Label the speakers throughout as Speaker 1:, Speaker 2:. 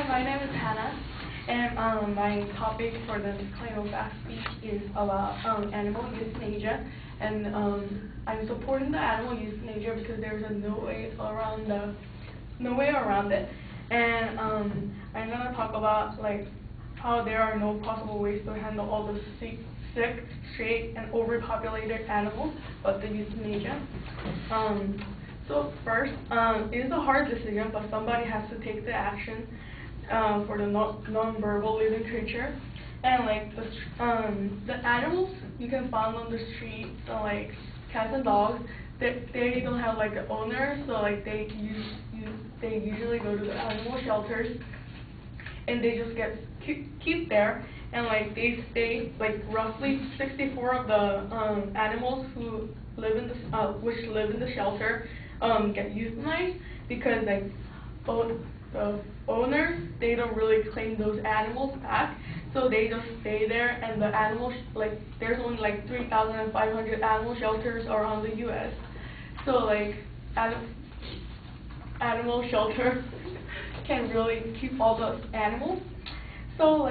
Speaker 1: my name is Hannah, and my topic for the Clinofact speech is about animal euthanasia, and I'm supporting the animal euthanasia because there's no way around it, and I'm gonna talk about how there are no possible ways to handle all the sick, stray, and overpopulated animals, but the euthanasia. So first, it is a hard decision, but somebody has to take the action for the non-verbal living creature. And the animals you can find on the street, so like cats and dogs, they don't have like an owner, so like they usually go to the animal shelters, and they just get keep there, and like they stay roughly 64 of the animals who live in the shelter get euthanized because the owners, they don't really claim those animals back, so they just stay there, and the animals, there's only 3,500 animal shelters around the U.S. So animal shelter can really keep all those animals. So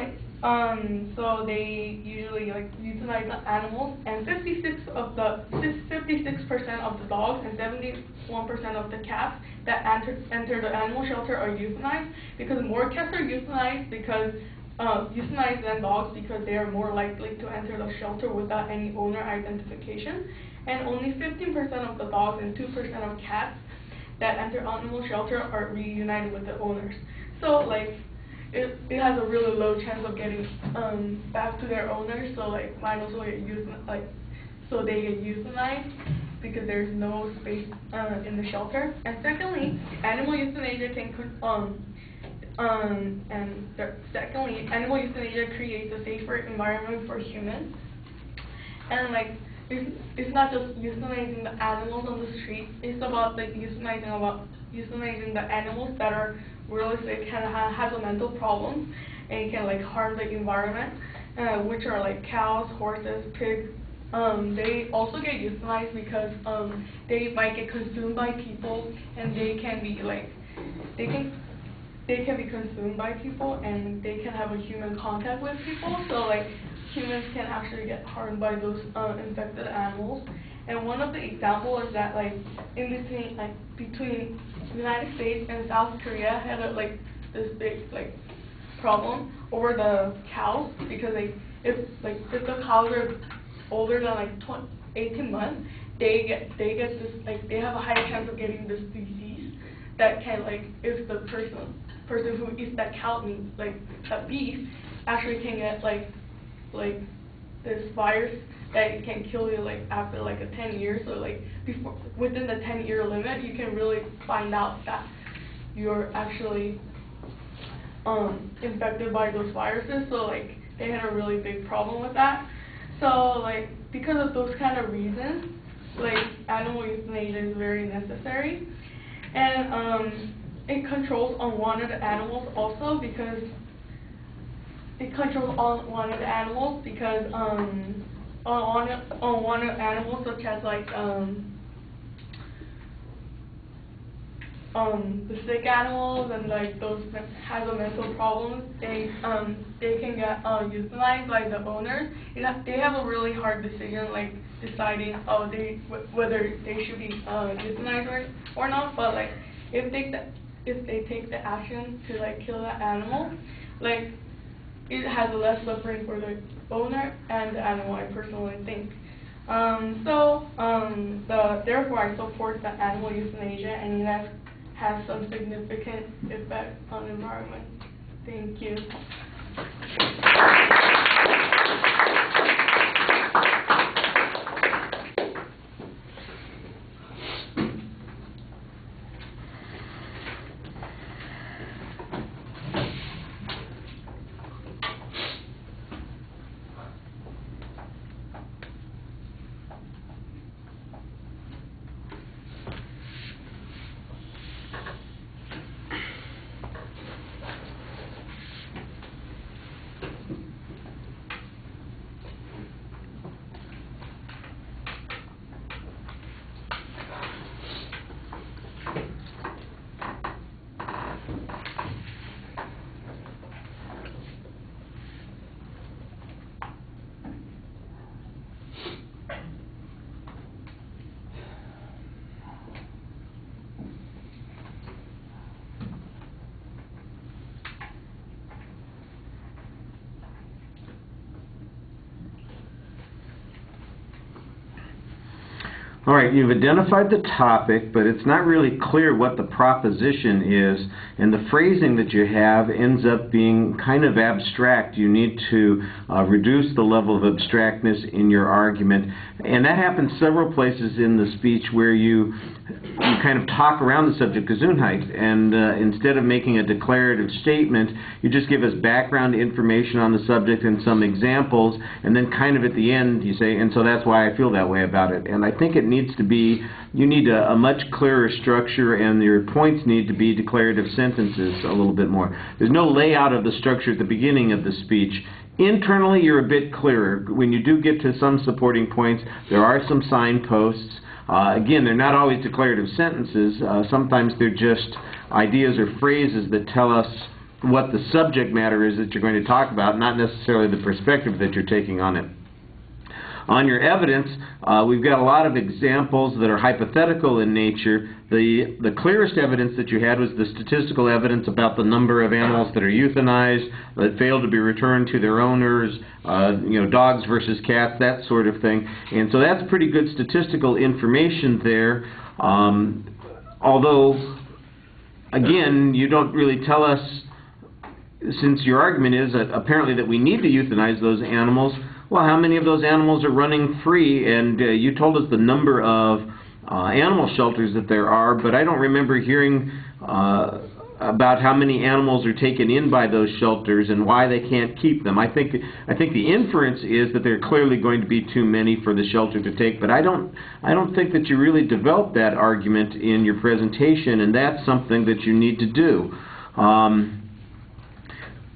Speaker 1: so they usually euthanize the animals, and 56% of the dogs and 71% of the cats that enter the animal shelter are euthanized, because more cats are euthanized than dogs because they are more likely to enter the shelter without any owner identification, and only 15% of the dogs and 2% of cats that enter animal shelter are reunited with the owners. So it has a really low chance of getting back to their owners, so might as well get so they get euthanized because there's no space in the shelter. And secondly, animal euthanasia animal euthanasia creates a safer environment for humans. And it's not just euthanizing the animals on the street, it's about euthanizing the animals that are really sick and has a mental problem and can harm the environment, which are cows, horses, pigs. They also get euthanized because they might get consumed by people, and they can be consumed by people, and they can have a human contact with people, so humans can actually get harmed by those infected animals. And one of the examples is that in between United States and South Korea had this big problem over the cows, because if the cows are older than 18 months, they have a high chance of getting this disease that can if the person who eats that cow meat, that beef, actually can get this virus that it can kill you after a 10 years. So within the 10-year limit, you can really find out that you're actually infected by those viruses. So they had a really big problem with that. So because of those kind of reasons, animal euthanasia is very necessary. And it controls unwanted animals also, because unwanted animals such as the sick animals and those that have a mental problems, they can get euthanized by the owners. They have a really hard decision, deciding whether they should be euthanized or not. But if they take the action to kill that animal, it has less suffering for the owner and the animal, I personally think. Therefore, I support the animal euthanasia, and it has some significant effect on the environment. Thank you.
Speaker 2: All right, you've identified the topic, but it's not really clear what the proposition is, and the phrasing that you have ends up being kind of abstract. You need to reduce the level of abstractness in your argument, and that happens several places in the speech where you kind of talk around the subject Gesundheit, and instead of making a declarative statement, you just give us background information on the subject and some examples, and then kind of at the end you say, and so that's why I feel that way about it. And I think it needs to be, you need a much clearer structure, and your points need to be declarative sentences a little bit more. There's no layout of the structure at the beginning of the speech. Internally, you're a bit clearer. When you do get to some supporting points, there are some signposts. Again, they're not always declarative sentences. Sometimes they're just ideas or phrases that tell us what the subject matter is that you're going to talk about, not necessarily the perspective that you're taking on it. On your evidence, we've got a lot of examples that are hypothetical in nature. The clearest evidence that you had was the statistical evidence about the number of animals that are euthanized, that fail to be returned to their owners, dogs versus cats, that sort of thing. And so that's pretty good statistical information there. Although, again, you don't really tell us, since your argument is that apparently that we need to euthanize those animals. Well, how many of those animals are running free? And you told us the number of animal shelters that there are, but I don't remember hearing about how many animals are taken in by those shelters and why they can't keep them. I think the inference is that there are clearly going to be too many for the shelter to take, but I don't think that you really developed that argument in your presentation, and that's something that you need to do.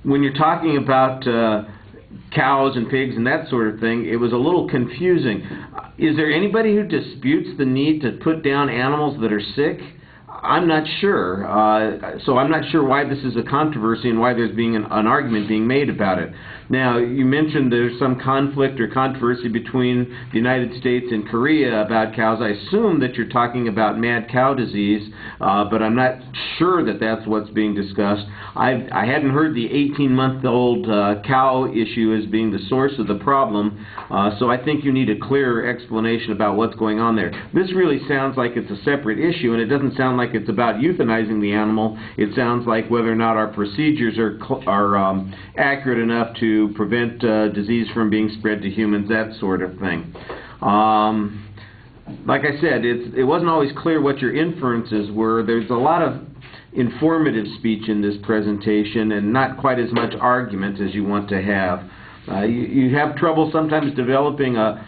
Speaker 2: When you're talking about cows and pigs and that sort of thing, it was a little confusing. Is there anybody who disputes the need to put down animals that are sick? I'm not sure. So I'm not sure why this is a controversy and why there's being an argument being made about it. Now, you mentioned there's some conflict or controversy between the United States and Korea about cows. I assume that you're talking about mad cow disease, but I'm not sure that that's what's being discussed. I hadn't heard the 18-month-old cow issue as being the source of the problem, so I think you need a clearer explanation about what's going on there. This really sounds like it's a separate issue, and it doesn't sound like it's about euthanizing the animal. It sounds like whether or not our procedures are accurate enough to prevent disease from being spread to humans, that sort of thing. Like I said, it wasn't always clear what your inferences were. There's a lot of informative speech in this presentation and not quite as much argument as you want to have. You have trouble sometimes developing a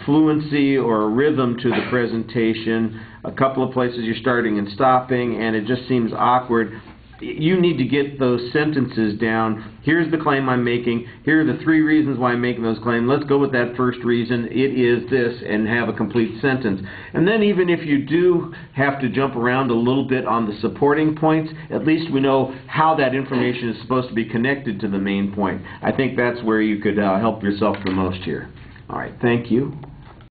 Speaker 2: fluency or a rhythm to the presentation. A couple of places you're starting and stopping, and it just seems awkward. You need to get those sentences down. Here's the claim I'm making. Here are the 3 reasons why I'm making those claims. Let's go with that first reason. It is this, and have a complete sentence. And then even if you do have to jump around a little bit on the supporting points, at least we know how that information is supposed to be connected to the main point. I think that's where you could help yourself the most here. All right, thank you.